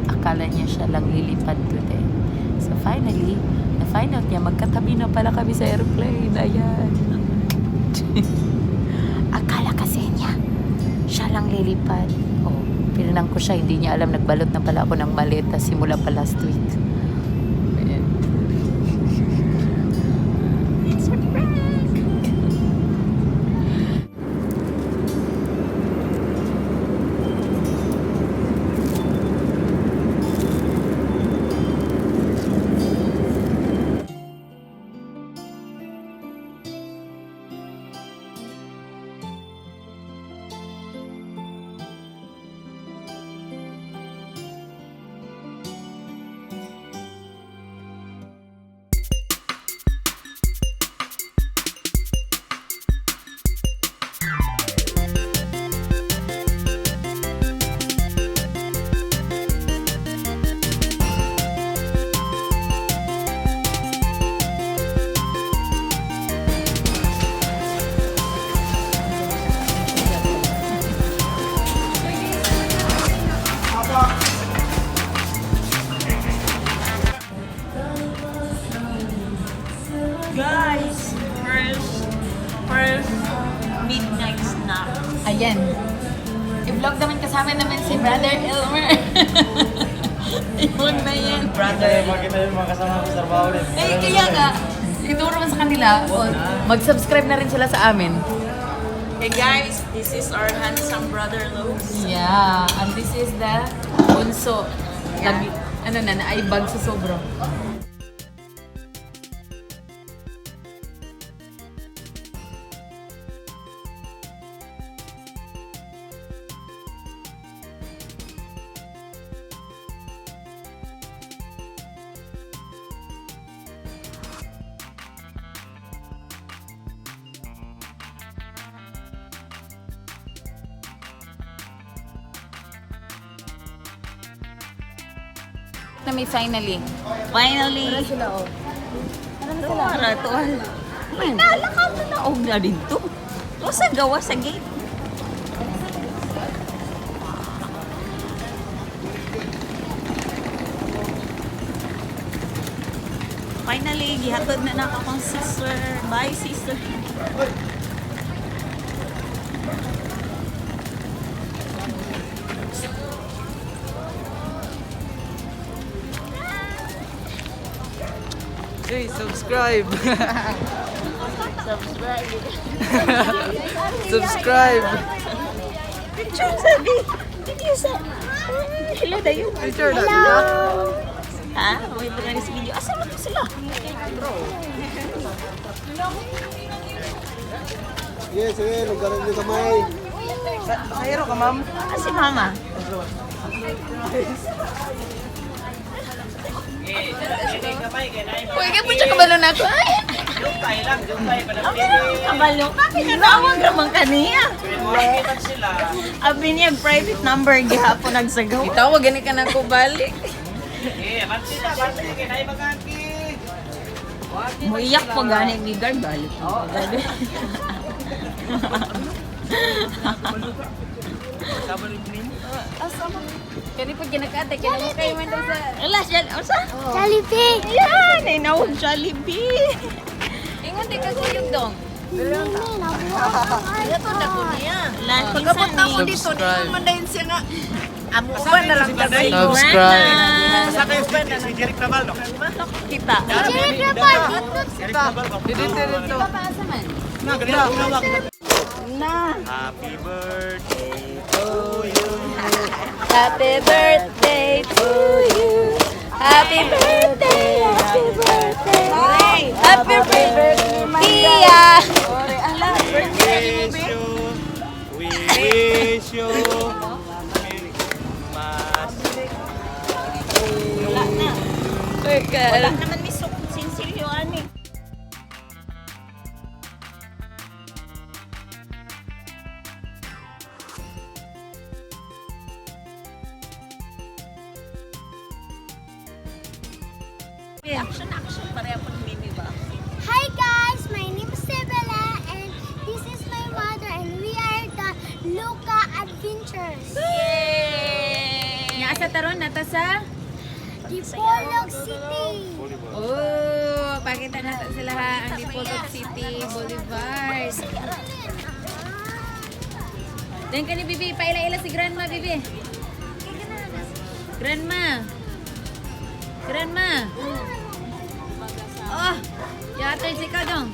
Akala niya siya lang lilipad today. So finally, na-find out niya, magkatabi na pala kami sa airplane. Ayan. Akala kasi niya, siya lang lilipad. Oh, pinanang ko siya, hindi niya alam, nagbalot na pala ako ng maleta simula pa last week. Ayan. It's a prank! Guys, first midnight snack. Ayan. I-vlog naman kasama naman si Brother Elmer. Iwan na yan. Brother. Makita yung mga kasama ko sa trabaho din. Eh, kaya nga, ituro mo sa kanila, mag-subscribe na rin sila sa amin. Hey guys, this is our handsome brother Los. Yeah, and this is the bunso. Ano na, naibag sa sobro. Na may finally. Finally. Sila, oh. Tuwara, tuwal. May nalakaw na naog na dito. O sa gawa sa gate. Finally, gihatod na na akong sister. Bye, sister. Hey, subscribe! Subscribe! Picture sabi. Video sa. Hello dayo. Picture na. Ha? May mga sa video. Asa mo to sila? Sige, sige, lugaran niyo kamay. Sa hero ka, ma'am? Ah, si mama. Uy, kaya po siya kabalo na ako. Ay! Kabalo ka, pinanawag naman kaniya. Abi niya, private number, gihapon nagsagaw. Itawag, gani ka na ko balik. Muiyak po gani ni Gar, balik. Kani po ginakate, kaya mo kayo man daw sa... Alas, yan, asa? Jollibee! Yan, ay nawag Jollibee. Ingon di ka kuyog dong. Ito na ko niya. Lan, Pagkabot na mo pinsan dito, ni. di man dahin siya nga. Amo ba na lang kasi. Subscribe. Sa kayo si Jeric Naval, no? kita. Jerry Grapal, Jeric Naval, no? Di ba paasa man? Na, ganito, unawag. Na. Happy birthday to you. Happy birthday to you. Happy birthday, happy birthday. Happy birthday, Pia. We wish you Merry Christmas. Wala na. Okay. Wala naman ni Sinsilyo ani. Action, action. Pareha po mimi ba? Hi guys, my name is Sibella and this is my mother and we are the Luca Adventures. Yay! Nga sa taron nata sa Dipolog City. Oh, pakita na sila ha ang Dipolog City Boulevard. Dan ka ni Bibi, paila-ila si Grandma Bibi. Grandma. Grandma. Oh, yata si ka dong.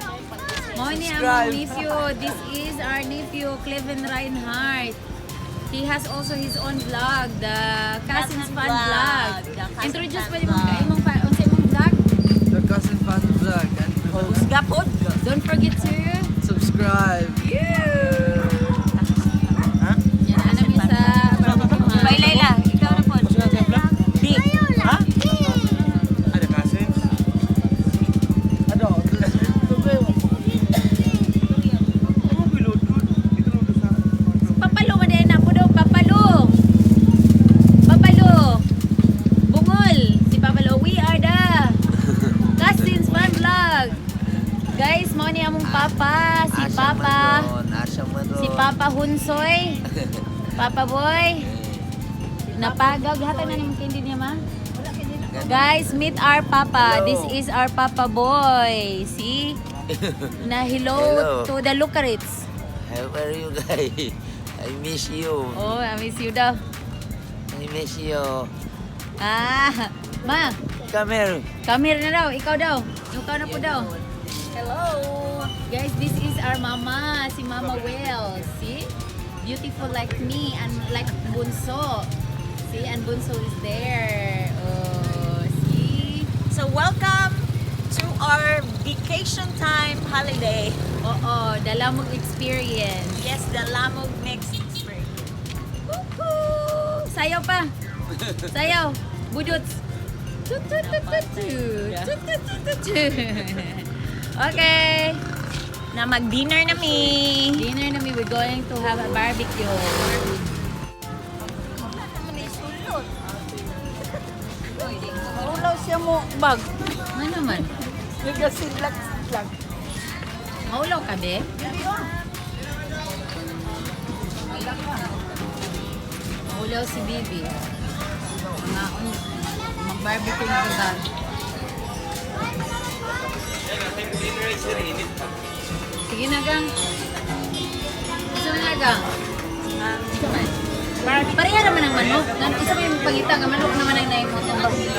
Mo ni among nephew. This is our nephew, Cleven Reinhardt. He has also his own vlog, the Cousins Fun Vlog. Introduce pa mo kay imong vlog. The Cousin Fan Vlog. Husga po. Don't forget to Subscribe. yan ana mi sa Layla, ikaw na po. Di. Ha? Ada cousins? Ada. Papalo man din po daw Papalo. Papalo. Bungol si Papalo. We are the Cousins Fun Vlog. Guys, mo ni among papa, si Papa. Si Papa Hunsoy. Papa Boy. Napagaw gihatan na nimong candy niya ma. Guys, meet our Papa. This is our Papa Boy. See? Na hello to the Lucarites. How are you guys? I miss you. Oh, I miss you daw. I miss you. Ah, ma, Come here. come here na daw. Ikaw daw. Ikaw na po daw. Hello. Guys, this is our mama, si Mama Wells. See? Beautiful like me and like Bunso. See, and Bunso is there. Oh, see? So welcome to our vacation time holiday. Oo, dala mong experience. Yes, the Lamog Mix Spring. Woohoo! Sayaw pa. Sayaw. Budots. Tut, tut, tut, tut, tut. Tut, tut, tut, tut, tut. Okay. Na mag-dinner na mi. Dinner na we're going to have a barbecue. Ulaw siya mo bag. Ano man? Nagasidlak lang. Maulaw ka, be? Maulaw si Bibi. Mag-barbecue na ba? Sige na, gang. Gusto mo na, gang? Ito man. Pareha naman ang manok. Isa mo yung pangita nga manok naman ang naimot.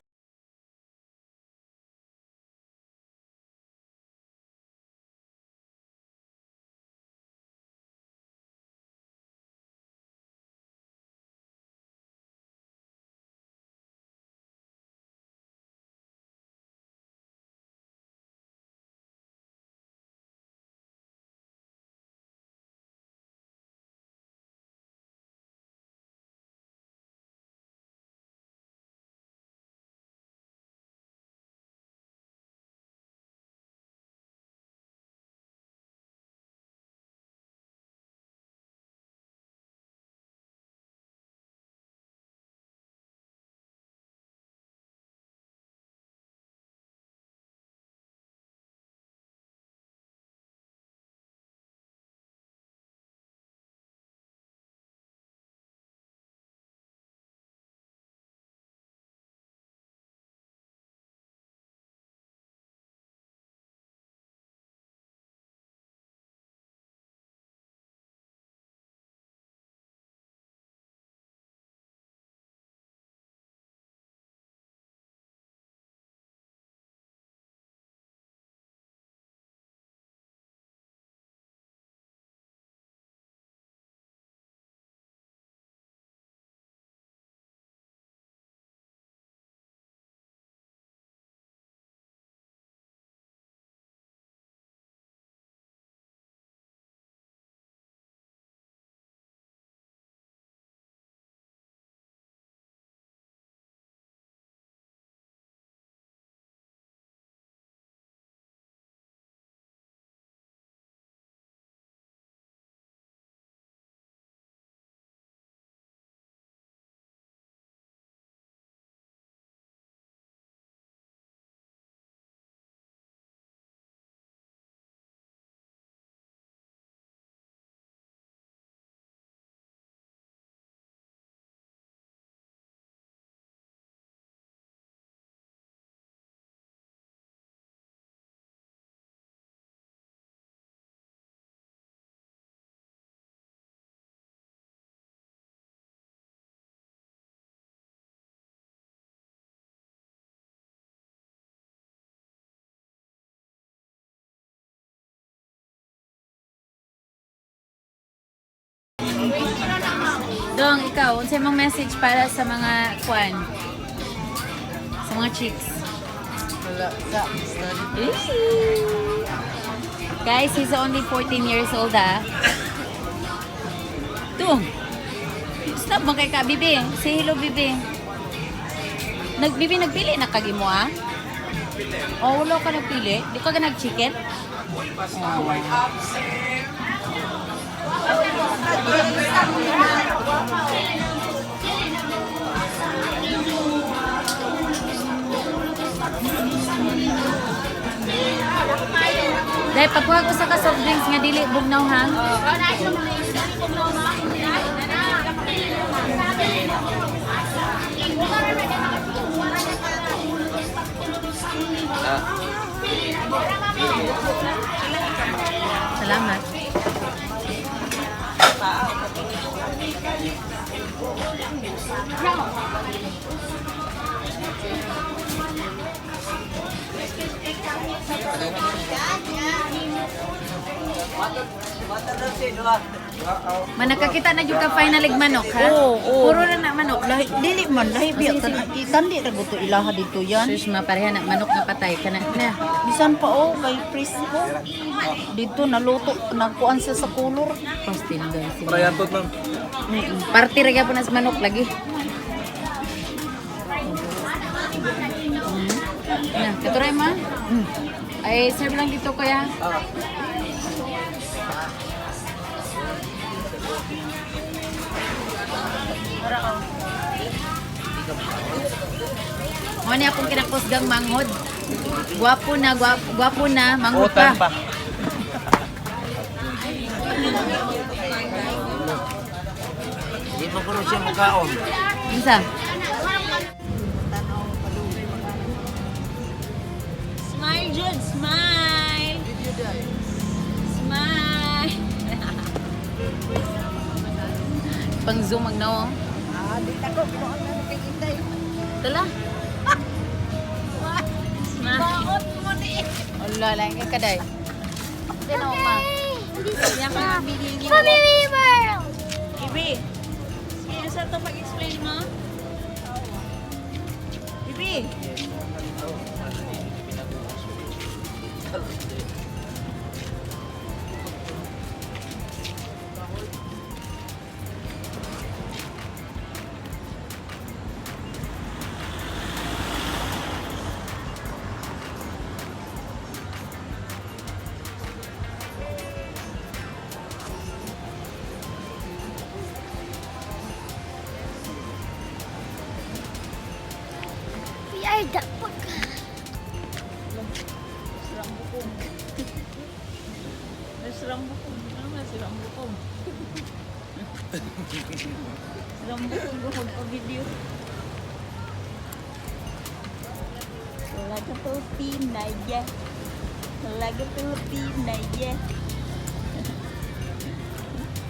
Dong, ikaw, unsay mong message para sa mga kwan? Sa mga chicks? Wala. Sa study. Guys, he's only 14 years old, ah. Dong! Stop mo kay ka, Bibi. Say hello, Bibi. Bibi, nagpili na kagi mo, ah? Oh, wala ka nagpili? Di ka nag-chicken? Dahil pagkuha ko sa ka-soft drinks nga dili bugnaw ha. Salamat. Manakakita na yung ka finalig manok ha? Oo. Puro na manok. Lahi, dili man, lahi biya. Tandi ra buto ilaha dito yan. Sus, mapareha na manok na patay ka na. Na. Bisan pa kay Prisco. Dito naluto, nagkuan siya sa kulor. Postin doon sila. Parayantot ma'am. Party rin po na sa manok lagi. Na, katuray ma? Ay, serve lang dito kuya. Mo ni akong kinakusgang manghod. Gwapo na, manghod pa. Di mo ko siya mukhaon. Isa. Smile, Jude, smile. Smile. Pang zoom ang naw. Tala. Baot mo ni. Wala lang kay kaday. Dino ma. Yan ka bigyan Family World! Bibi. Sige, sa to pag-explain mo. Bibi. We are the pag... Sirang bukong. Sirang bukong. Ano nga sirang bukong? Sirang bukong ko magpa-video. Talaga to team na yeah. Talaga to team na yeah.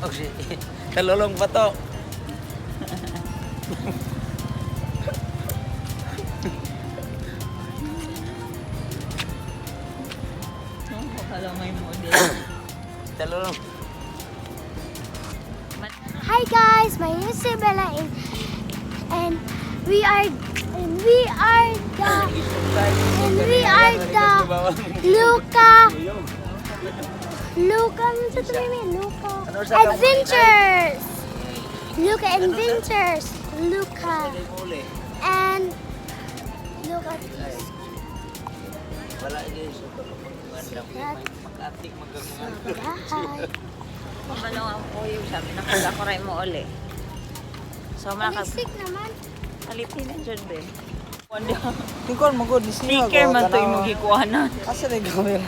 Okay. Kalulong pa to. Akala may model. Kalulong. Hi guys, my name is Isabella and we are the Luca Adventures. Luca Adventures. Luca and Luca. Wala din sa mag-atik Hi. Kumano ang kuyo, sabi na kala ko rin mo uli. So, Sick naman. Alipin na dyan, be. Tingkon mo good siya. Sticker man to yung magikuhanan. Asa na gawin?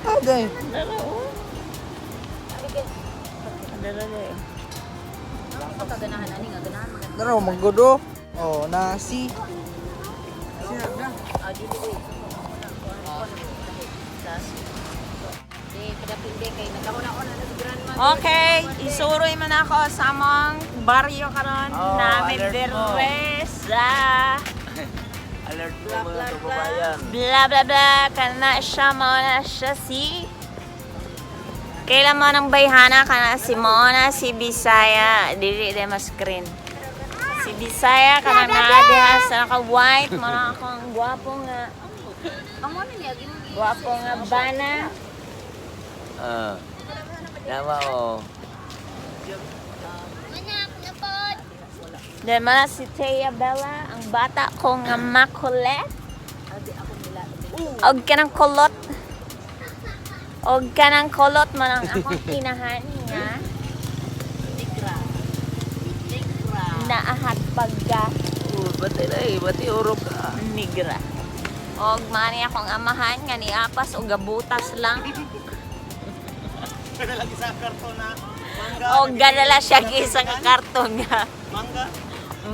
Ah, dai. Dala, oh. Dala, dala. Pagkaganahan ani nga ganahan. Daro maggodo. Oh, nasi. Okay, isuroy man ako sa among baryo karon namin Deresa. Alert po mga kababayan. Bla bla bla, kana siya mo na siya si Kailan mo ng bayhana ka na si Mona, si Bisaya, dili de mas screen. Si Bisaya ka na diha sa naka-white, mana akong gwapo nga. Gwapo nga bana. Tama oh. Then mana si Thea Bella, ang bata ko nga makulit. Og kanang kulot. Og kanang kulot man ang akong kinahan nga. Naahat pagka Bati na eh. Bati urok ka. nigra. Og mani akong amahan nga niapas og gabutas lang. Lagi sa karton na. Og gadala siya isa ka karton nga.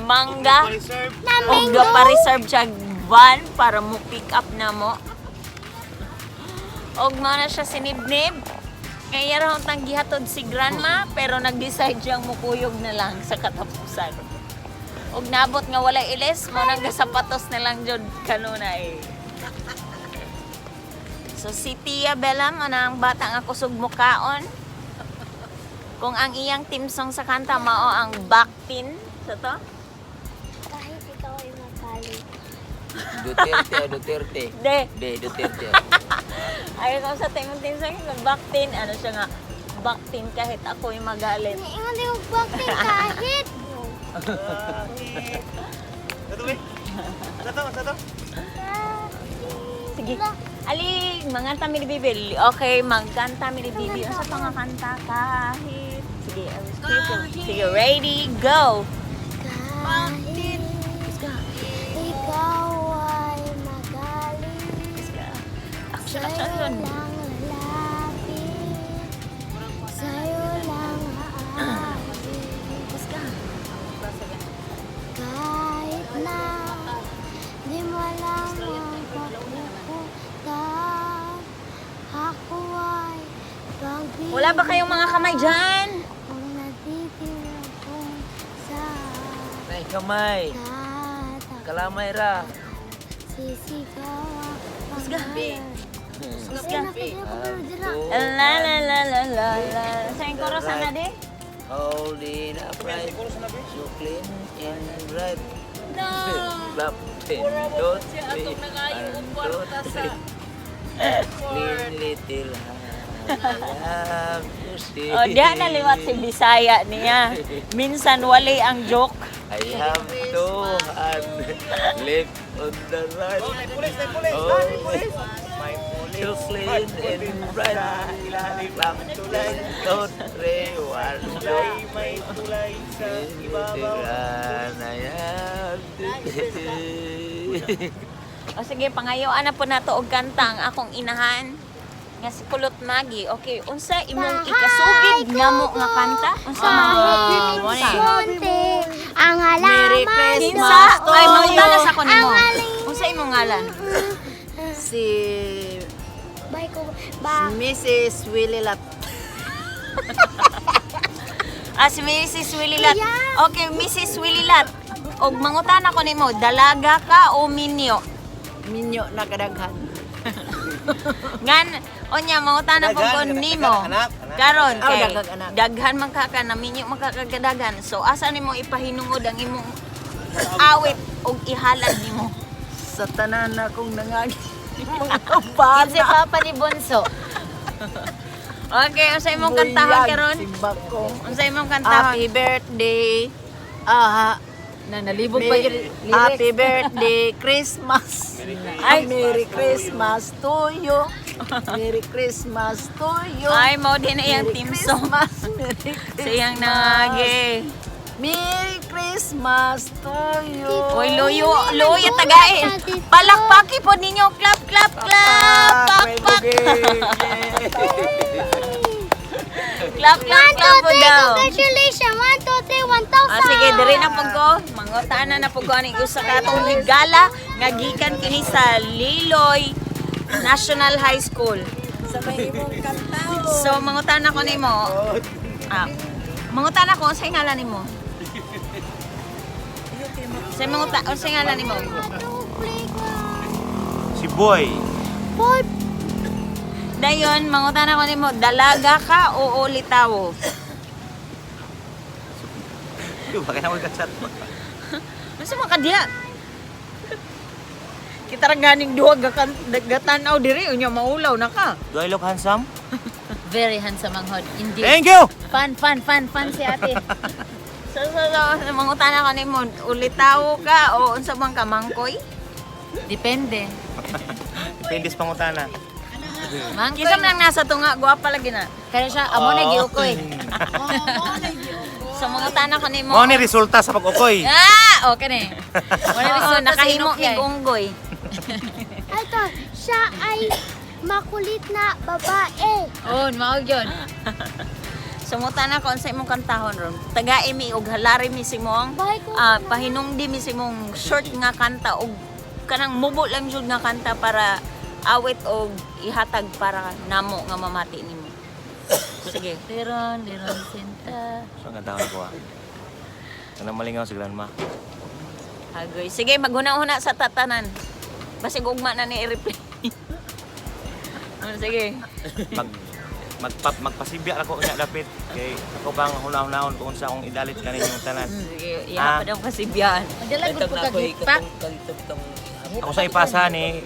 Mangga. Reserve. Og pa-reserve siya van para mo pick up na mo. Og mana siya sinibnib. Kaya raw tang gihatod si grandma pero nag-decide siyang mukuyog na lang sa katapusan. Og nabot nga wala ilis mo nang gasapatos na lang jud kanuna eh. So si Tia Bella man ang bata nga kusog mukaon. Kung ang iyang team song sa kanta mao ang Backpin sa to. Kahit ikaw ay magalit. Duterte. De. Duterte. Ay ko sa team song yung Backpin ano siya nga Backpin kahit ako'y magalit. Ingon di mo bakit kahit. Sato. Sige. Ali, manganta mi ni Bibi. Okay, magkanta mi ni Bibi. Ano sa to nga kanta kahit. Sige, sige, ready, go. Kahit ikaw ay magalit. Action, Sa'yo action. lang lalapit. Sa'yo lang aawit. Kahit na di mo alam ang kaputan, ako ay pagbibigyan. Wala ba kayong mga kamay dyan? Kung natitira kong sa Ay, kamay. tatak, Kalamay ra. sisigaw ang Kusga. pangalan. Kusga. Ako. La la la la la la. Sa yung chorus na di? Holding upright. So clean and bright. No. Clap. Don't be. Clean little hand. I love to see. O, diyan naliwat si Bisaya niya. Minsan wali ang joke. I have two hand left on the right. Police. My police. So clean and bright. Clap. Don't pray one. May tulay sa ibabaw. O sige, pangayuan na po nato og kanta ang akong inahan nga si Kulot Magi. Okay, unsa imong ikasugid nga mo nga kanta? Unsa man? Monte, ang Merry halaman. Christmas. Ay, mangutana sa ko nimo. Ang aling- Unsa imong ngalan? Si Bay ko, ba? Mrs. Willilat. Si Mrs. Willilat. Yeah. Okay, Mrs. Willilat. Og mangutana ko nimo, dalaga ka o minyo? Minyo na kadaghan. Ngan, onya mangutana po ko nimo. Karon Aw, kay daghang anak. daghan man ka na minyo magkakagadagan. So asa nimo ipahinungod ang imong awit og ihalad nimo? Sa tanan na kong nangagi. Kinsa papa ni Bonso. Okay, unsa imong kantahan karon? Simbak ko. Unsa imong kantahan? Happy birthday. Na nalibog pa yung lyrics. Happy birthday, Christmas. Ay. Merry Christmas to you. Merry Christmas to you. Ay, mo din na iyang Merry team song. Christmas. Merry Christmas. Sa iyang nangage. Merry Christmas to you. Oy, luyo tagain. Palakpaki po ninyo. Clap, clap, clap. Pakpak. Clap, clap, clap po daw. Congratulations! 1, 2, 3, 1,000! Sige, diri na po ko. Mangutana na po ko aning usa ka atong higala nga gikan kini sa Liloy National High School. Sa may imong kanta. So, mangutana ko nimo. Mangutana ko unsay ngalan nimo? Unsay ngalan nimo? Si Boy. Boy, Dayon, mangutan ako nimo, dalaga ka o ulitaw? Di ba kaya mag-chat mo? Masa man ka diya? Kita ra ganing duha gatanaw diri unya maulaw na ka. Do I look handsome? Very handsome ang hod. Indeed. Thank you! Fun si ate. So, mangutan ako nimo, ulitaw ka o unsa man ka mangkoy? Depende. Depende sa pangutana. Mangkoy. Kinsa man ang nasa tunga, guwapa lagi na. Kaya siya, amo na giukoy. So mangutan ako nimo. Mo ni resulta sa pag-ukoy. Ah! Okay na eh. Wala Oo, resulta sa nakahimo inukya ni eh. Gunggoy. Ito, siya ay makulit na babae. Oh, maog yun. Sumutan ako sa imong kantahon ron. Tagai mi og halari mi simong Bahay ko. pahinungdi mi simong short nga kanta og kanang mubo lang jud nga kanta para awit og ihatag para namo nga mamati nimo. Sige. Liron sinta. So nga tawag ko ah. Ano malingaw si grandma? Agoy. Sige, maghuna-huna sa tatanan. Basig ugma na ni i-replay. Sige. Magpasibya ako nga dapit kay ako bang hunahon kung unsa akong idalit kanin yung tanan. Sige, iya pa daw kasi biyan. Madalag ko kagitpak. Ako sa ipasa ni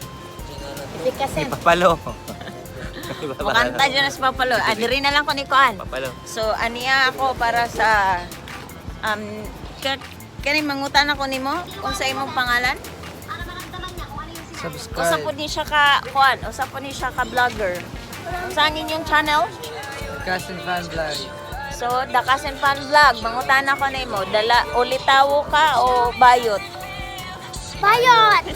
Ipikasen. Papalo. Makanta dyan na si Papalo. Diri na lang ko ni Kuan. Papalo. So, aniya ako para sa kani mangutan ako nimo kung sa imong pangalan. Usa po ni siya ka Kuan, usa po ni siya ka vlogger. Saan inyong channel? Cousin Fan Vlog. So, The Cousin Fan Vlog, mangutan ako nimo, dala ulitawo ka o bayot? Bayot!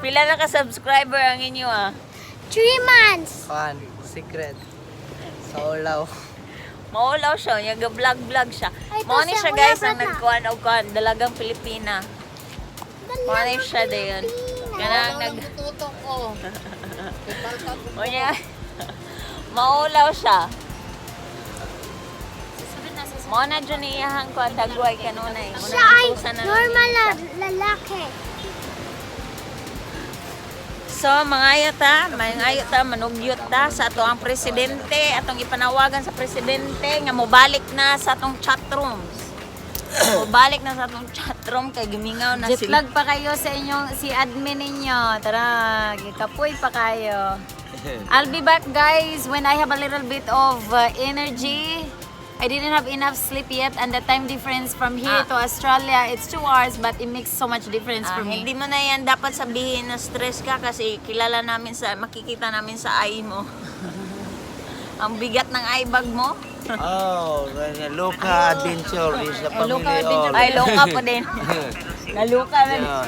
Pila na ka subscriber ang inyo 3 months. Fan. Secret. Sa ulaw. Maulaw siya, vlog siya. Ay, Mo ni ito siya siya, guys wala ang pa na. nagkuhan og kuhan, dalagang Pilipina. Mo ni siya dayon. Kanang nag Tutok ko. Mo niya. Maulaw siya. Mo na dyan iyahang kuhan dagway kanunay. Mo Siya ay natusan na normal siya. na lalaki. So, mga ayota, manugyot ta sa ato ang presidente, atong ipanawagan sa presidente nga mobalik na sa atong chat rooms. Mobalik na sa atong chat room kay gimingaw na sila. Jetlag pa kayo sa inyong, si admin ninyo. Tara, gikapoy pa kayo. I'll be back guys when I have a little bit of energy. I didn't have enough sleep yet and the time difference from here to Australia, it's 2 hours but it makes so much difference for me. Hindi mo na yan dapat sabihin na stress ka kasi kilala namin makikita namin sa eye mo. Ang bigat ng eye bag mo. Oh, Luca Adventure is a Luca family Adventure. all. Ay, loka po din. Naluka na.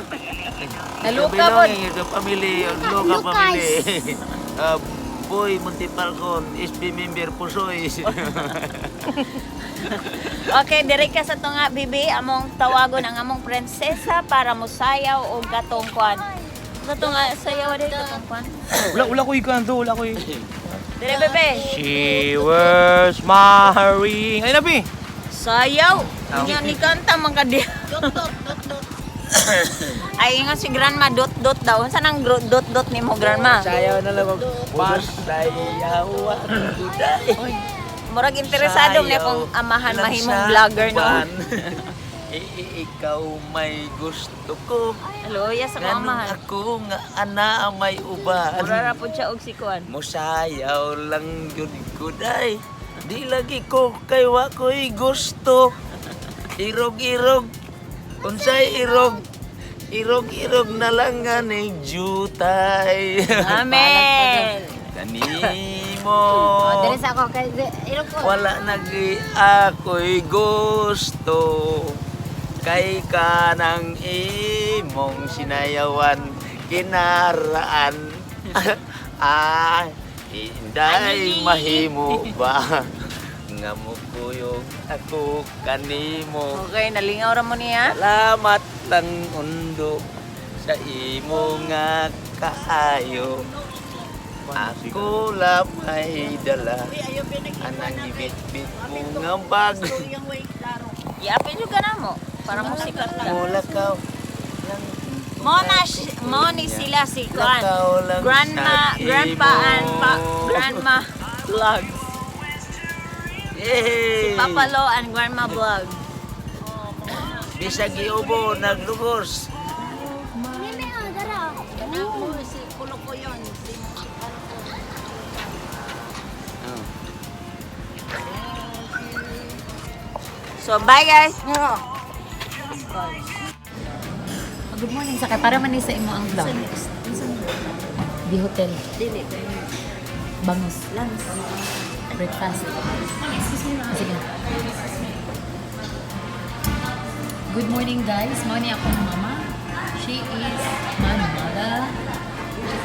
Naluka po. Belonging is a family, Luca Lucas. family. Boy, Montipalcon, SB member Pusoy. Okay, diri ka sa tunga, bibi. Among tawagon ang among prinsesa para musayaw o gatong kwan. Sa tunga, sayaw din gatong kwan. Wala ko ikanto, wala ko Diri, bebe. She was marrying. Ay, nabi! Sayaw. Nya ni kanta man ka di. Ay nga si grandma dot daw. Saan ang dot ni mo grandma? Sayaw na lang mag... Pasayawan kuday. Murag interesado niya kung amahan mahimong vlogger no. Ikaw may gusto ko. Hello, yes ako Ganun amahan. ako nga ana may uban. Mura ra pud siya og si Kuan. Mosayaw lang yun kuday. Di lagi ko kay wa ko'y gusto. Irog-irog. Unsay irog. Irog-irog na lang nga ni jutay. Amen. Kanimo. Dali sa ako kay ilo ko. Wala nagi ako'y gusto. Kay kanang imong sinayawan kinaraan. Inday mahimo ba? Nga mo kuyog ako kanimo. Okay, nalingaw ra mo niya. Salamat lang undo sa imo nga kaayo. Ako lamay dala anang ibit-bit mo nga bag. Iapin jud ka na mo para mo sikat ka. Mula ka lang Mo ni sila si Kwan. Ikaw lang Grandma, sa grandpa and imo. grandma vlogs. Yay! Papa Lo and grandma vlog. Bisag giubo, naglugos. Mimi, oh, dara. So, bye guys. Good morning sa kay para man ni sa imo ang vlog. Di hotel. Bangus. Lunch. Breakfast. Sige. Good morning guys. Morning akong mama. She is my mother.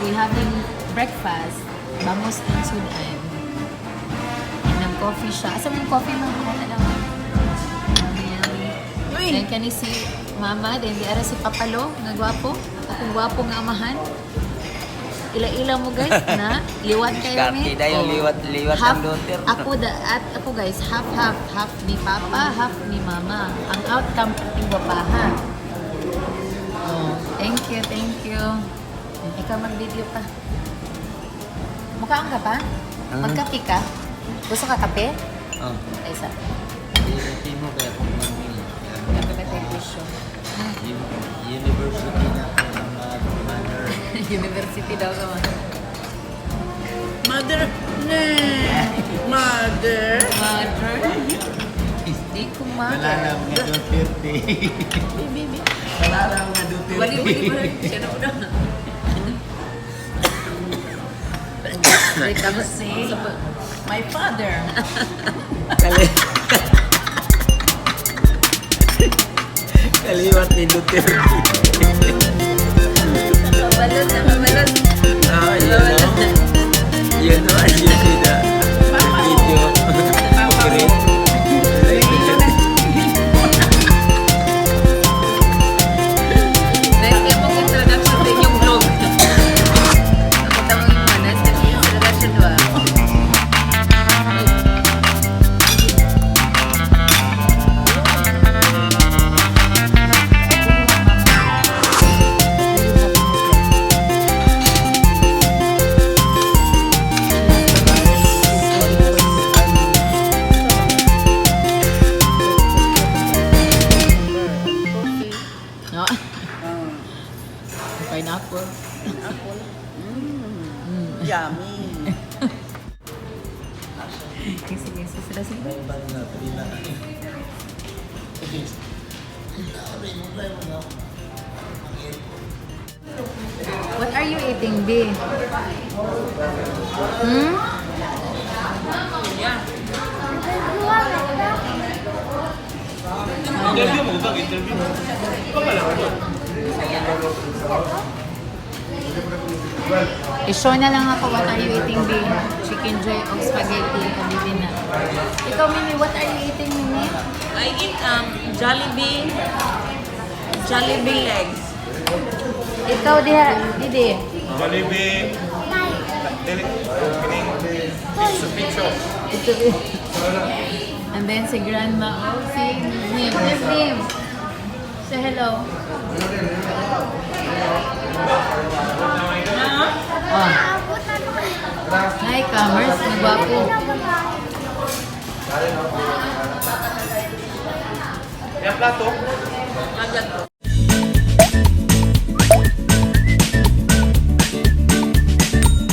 We having breakfast. Bangus and sudan. And ng coffee siya. Asa mo yung coffee mo? Ano lang? Then kani si Mama, then di ara si Papalo, nga gwapo. Akong gwapo nga amahan. Ila-ila mo guys na liwat kayo Diskarte na yung liwat half, ng Luther. ako guys, half ni Papa, half ni Mama. Ang outcome ng papaha. Oh, thank you. Ikaw mag-video pa. Mukhaan ka pa? Magkape ka? Gusto ka kape? Oh. Ay, isa. Hindi mo kaya kung mamili. Kape ba tayo presyo? University na ako ng manner. University daw ka man. Mother. Mother. Mother? Di ko Kalalang nga Duterte. Baby. Kalalang nga Duterte. Bali. Siya na una. Ikaw si my father. Kaliwat ni Duterte. Mabalot na mabalot. Ah, yun o. Yun o, as you see the video. Okay. Next year mong introduction sa inyong vlog. Nakita mo yung manas na yung introduction ba? No. Pineapple. Yummy. Sige, sila. What are you eating, B? I-show na lang ako what are you eating, B? Chicken joy o spaghetti, hindi na. Ikaw, Mimi, what are you eating, Mimi? I eat Jollibee legs. Ikaw, Didi. Ito, and then si Grandma, oh, si Nim. Yes, Nim. Say hello. Oh. Hi, comers. Nagwapo. Yan plato.